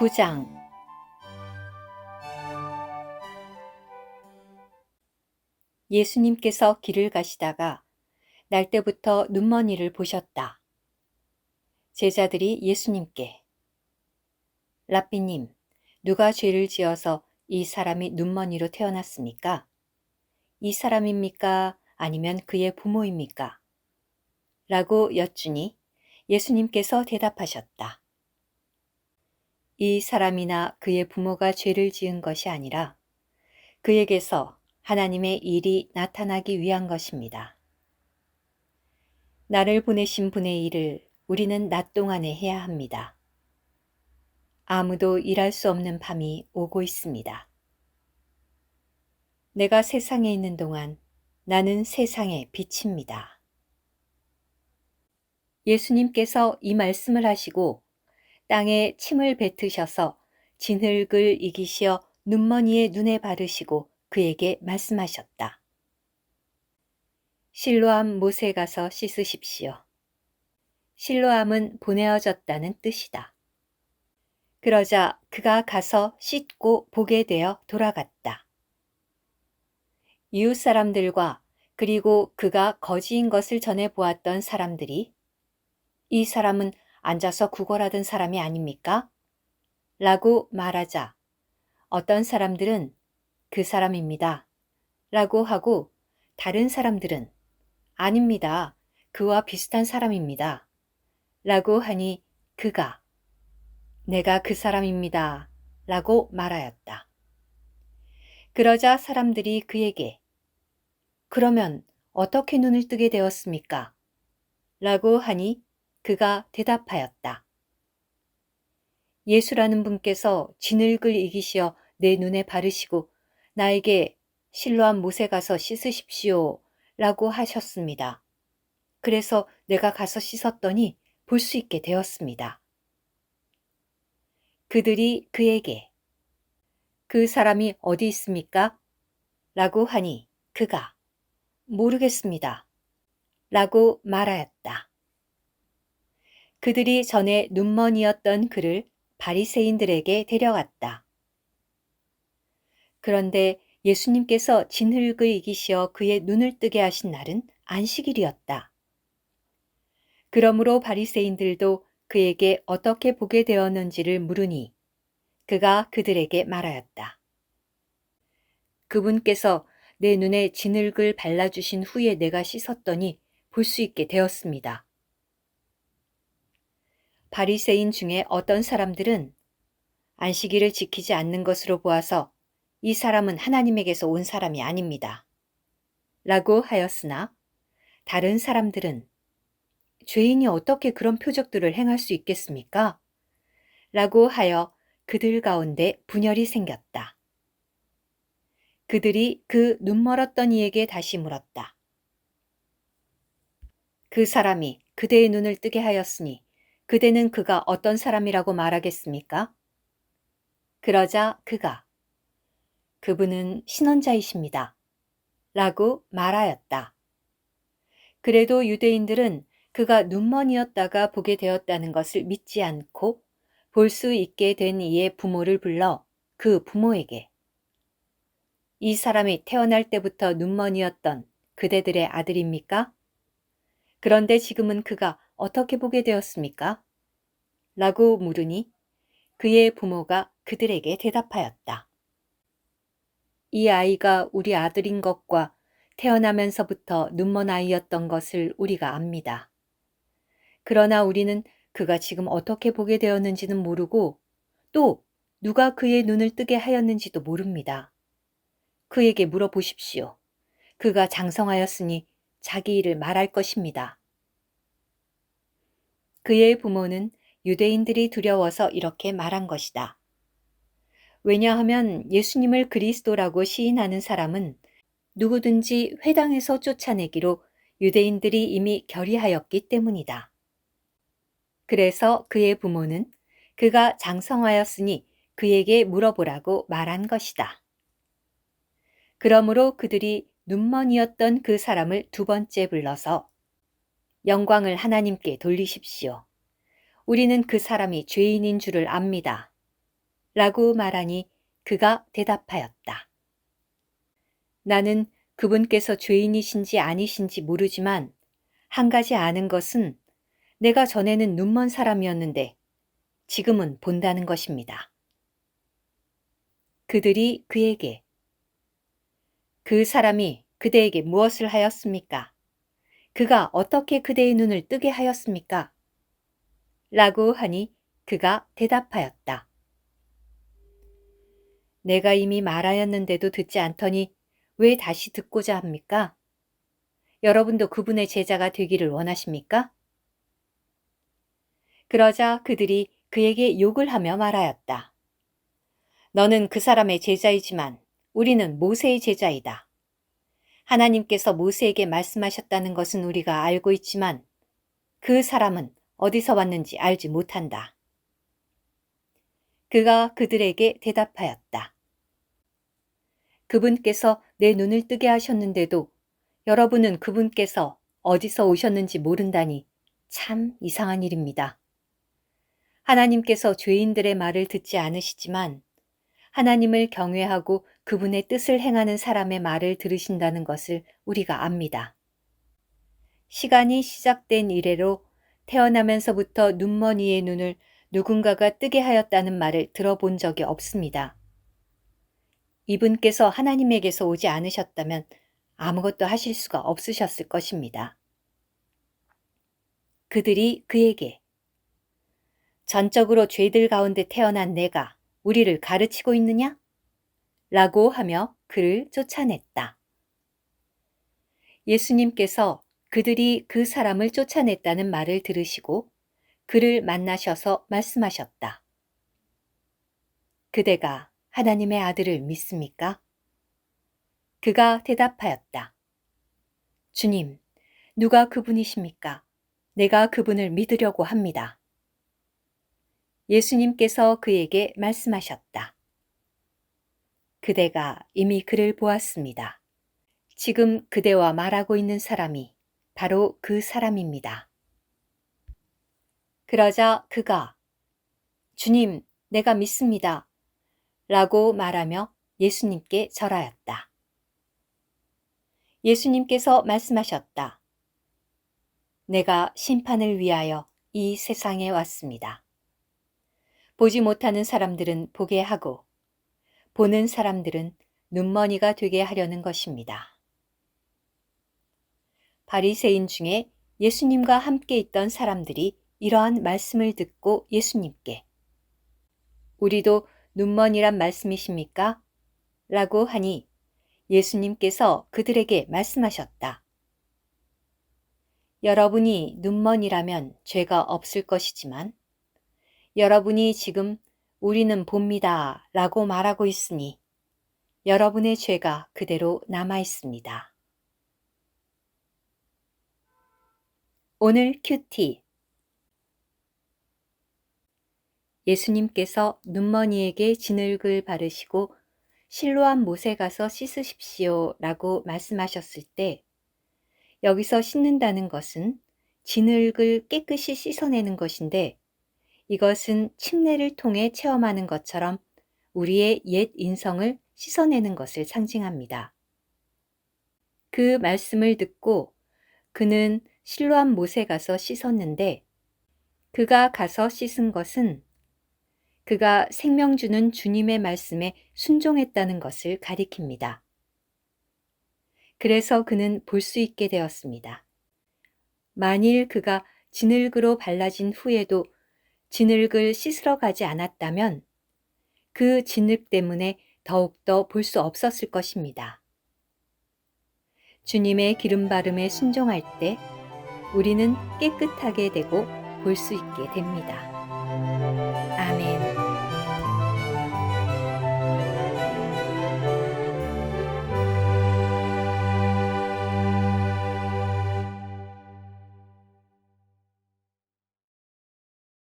9장. 예수님께서 길을 가시다가 날때부터 눈먼이를 보셨다. 제자들이 예수님께 랍비님, 누가 죄를 지어서 이 사람이 눈먼이로 태어났습니까? 이 사람입니까? 아니면 그의 부모입니까? 라고 여쭈니 예수님께서 대답하셨다. 이 사람이나 그의 부모가 죄를 지은 것이 아니라 그에게서 하나님의 일이 나타나기 위한 것입니다. 나를 보내신 분의 일을 우리는 낮 동안에 해야 합니다. 아무도 일할 수 없는 밤이 오고 있습니다. 내가 세상에 있는 동안 나는 세상의 빛입니다. 예수님께서 이 말씀을 하시고 땅에 침을 뱉으셔서 진흙을 이기시어 눈먼이의 눈에 바르시고 그에게 말씀하셨다. 실로암 못에 가서 씻으십시오. 실로암은 보내어졌다는 뜻이다. 그러자 그가 가서 씻고 보게 되어 돌아갔다. 이웃 사람들과 그리고 그가 거지인 것을 전해 보았던 사람들이 이 사람은 앉아서 구걸하던 사람이 아닙니까? 라고 말하자 어떤 사람들은 그 사람입니다. 라고 하고 다른 사람들은 아닙니다. 그와 비슷한 사람입니다. 라고 하니 그가 내가 그 사람입니다. 라고 말하였다. 그러자 사람들이 그에게 그러면 어떻게 눈을 뜨게 되었습니까? 라고 하니 그가 대답하였다. 예수라는 분께서 진흙을 이기시어 내 눈에 바르시고 나에게 실로암 못에 가서 씻으십시오. 라고 하셨습니다. 그래서 내가 가서 씻었더니 볼 수 있게 되었습니다. 그들이 그에게 그 사람이 어디 있습니까? 라고 하니 그가 모르겠습니다. 라고 말하였다. 그들이 전에 눈먼이었던 그를 바리새인들에게 데려갔다. 그런데 예수님께서 진흙을 이기시어 그의 눈을 뜨게 하신 날은 안식일이었다. 그러므로 바리새인들도 그에게 어떻게 보게 되었는지를 물으니 그가 그들에게 말하였다. 그분께서 내 눈에 진흙을 발라주신 후에 내가 씻었더니 볼 수 있게 되었습니다. 바리새인 중에 어떤 사람들은 안식일을 지키지 않는 것으로 보아서 이 사람은 하나님에게서 온 사람이 아닙니다. 라고 하였으나 다른 사람들은 죄인이 어떻게 그런 표적들을 행할 수 있겠습니까? 라고 하여 그들 가운데 분열이 생겼다. 그들이 그 눈멀었던 이에게 다시 물었다. 그 사람이 그대의 눈을 뜨게 하였으니 그대는 그가 어떤 사람이라고 말하겠습니까? 그러자 그가 그분은 신원자이십니다. 라고 말하였다. 그래도 유대인들은 그가 눈먼이었다가 보게 되었다는 것을 믿지 않고 볼 수 있게 된 이의 부모를 불러 그 부모에게 이 사람이 태어날 때부터 눈먼이었던 그대들의 아들입니까? 그런데 지금은 그가 어떻게 보게 되었습니까? 라고 물으니 그의 부모가 그들에게 대답하였다. 이 아이가 우리 아들인 것과 태어나면서부터 눈먼 아이였던 것을 우리가 압니다. 그러나 우리는 그가 지금 어떻게 보게 되었는지는 모르고 또 누가 그의 눈을 뜨게 하였는지도 모릅니다. 그에게 물어보십시오. 그가 장성하였으니 자기 일을 말할 것입니다. 그의 부모는 유대인들이 두려워서 이렇게 말한 것이다. 왜냐하면 예수님을 그리스도라고 시인하는 사람은 누구든지 회당에서 쫓아내기로 유대인들이 이미 결의하였기 때문이다. 그래서 그의 부모는 그가 장성하였으니 그에게 물어보라고 말한 것이다. 그러므로 그들이 눈먼이었던 그 사람을 두 번째 불러서 영광을 하나님께 돌리십시오. 우리는 그 사람이 죄인인 줄을 압니다. 라고 말하니 그가 대답하였다. 나는 그분께서 죄인이신지 아니신지 모르지만 한 가지 아는 것은 내가 전에는 눈먼 사람이었는데 지금은 본다는 것입니다. 그들이 그에게 그 사람이 그대에게 무엇을 하였습니까? 그가 어떻게 그대의 눈을 뜨게 하였습니까? 라고 하니 그가 대답하였다. 내가 이미 말하였는데도 듣지 않더니 왜 다시 듣고자 합니까? 여러분도 그분의 제자가 되기를 원하십니까? 그러자 그들이 그에게 욕을 하며 말하였다. 너는 그 사람의 제자이지만 우리는 모세의 제자이다. 하나님께서 모세에게 말씀하셨다는 것은 우리가 알고 있지만 그 사람은 어디서 왔는지 알지 못한다. 그가 그들에게 대답하였다. 그분께서 내 눈을 뜨게 하셨는데도 여러분은 그분께서 어디서 오셨는지 모른다니 참 이상한 일입니다. 하나님께서 죄인들의 말을 듣지 않으시지만 하나님을 경외하고 그분의 뜻을 행하는 사람의 말을 들으신다는 것을 우리가 압니다. 시간이 시작된 이래로 태어나면서부터 눈먼이의 눈을 누군가가 뜨게 하였다는 말을 들어본 적이 없습니다. 이분께서 하나님에게서 오지 않으셨다면 아무것도 하실 수가 없으셨을 것입니다. 그들이 그에게 전적으로 죄들 가운데 태어난 내가 우리를 가르치고 있느냐? 라고 하며 그를 쫓아냈다. 예수님께서 그들이 그 사람을 쫓아냈다는 말을 들으시고 그를 만나셔서 말씀하셨다. 그대가 하나님의 아들을 믿습니까? 그가 대답하였다. 주님, 누가 그분이십니까? 내가 그분을 믿으려고 합니다. 예수님께서 그에게 말씀하셨다. 그대가 이미 그를 보았습니다. 지금 그대와 말하고 있는 사람이 바로 그 사람입니다. 그러자 그가 주님, 내가 믿습니다. 라고 말하며 예수님께 절하였다. 예수님께서 말씀하셨다. 내가 심판을 위하여 이 세상에 왔습니다. 보지 못하는 사람들은 보게 하고 보는 사람들은 눈머니가 되게 하려는 것입니다. 바리새인 중에 예수님과 함께 있던 사람들이 이러한 말씀을 듣고 예수님께 우리도 눈먼이란 말씀이십니까? 라고 하니 예수님께서 그들에게 말씀하셨다. 여러분이 눈먼이라면 죄가 없을 것이지만 여러분이 지금 우리는 봅니다 라고 말하고 있으니 여러분의 죄가 그대로 남아 있습니다. 오늘 큐티 예수님께서 눈머니에게 진흙을 바르시고 실로암 못에 가서 씻으십시오 라고 말씀하셨을 때 여기서 씻는다는 것은 진흙을 깨끗이 씻어내는 것인데 이것은 침례를 통해 체험하는 것처럼 우리의 옛 인성을 씻어내는 것을 상징합니다. 그 말씀을 듣고 그는 실로암 못에 가서 씻었는데 그가 가서 씻은 것은 그가 생명 주는 주님의 말씀에 순종했다는 것을 가리킵니다. 그래서 그는 볼 수 있게 되었습니다. 만일 그가 진흙으로 발라진 후에도 진흙을 씻으러 가지 않았다면 그 진흙 때문에 더욱더 볼 수 없었을 것입니다. 주님의 기름 바름에 순종할 때 우리는 깨끗하게 되고 볼 수 있게 됩니다.